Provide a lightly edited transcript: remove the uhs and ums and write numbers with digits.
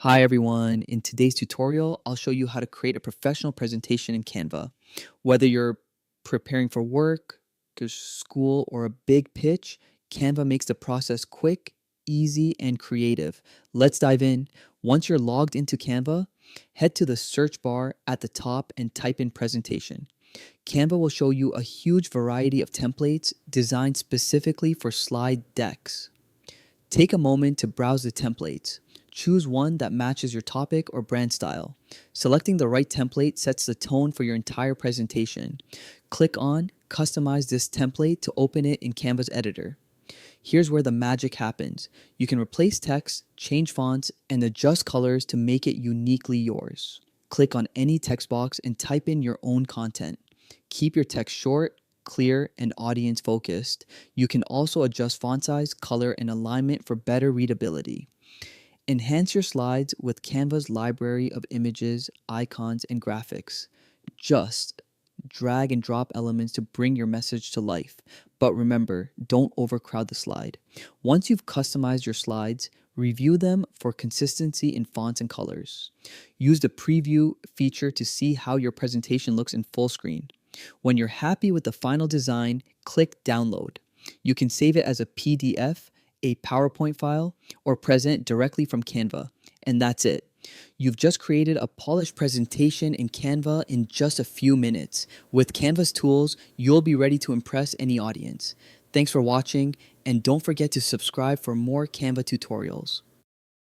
Hi everyone, in today's tutorial, I'll show you how to create a professional presentation in Canva. Whether you're preparing for work, school, or a big pitch, Canva makes the process quick, easy, and creative. Let's dive in. Once you're logged into Canva, head to the search bar at the top and type in presentation. Canva will show you a huge variety of templates designed specifically for slide decks. Take a moment to browse the templates. Choose one that matches your topic or brand style. Selecting the right template sets the tone for your entire presentation. Click on Customize this template to open it in Canva's editor. Here's where the magic happens. You can replace text, change fonts, and adjust colors to make it uniquely yours. Click on any text box and type in your own content. Keep your text short, clear, and audience focused. You can also adjust font size, color, and alignment for better readability. Enhance your slides with Canva's library of images, icons, and graphics. Just drag and drop elements to bring your message to life. But remember, don't overcrowd the slide. Once you've customized your slides, review them for consistency in fonts and colors. Use the preview feature to see how your presentation looks in full screen. When you're happy with the final design, click Download. You can save it as a PDF, a PowerPoint file, or present directly from Canva. And that's it. You've just created a polished presentation in Canva in just a few minutes. With Canva's tools, you'll be ready to impress any audience. Thanks for watching, and don't forget to subscribe for more Canva tutorials.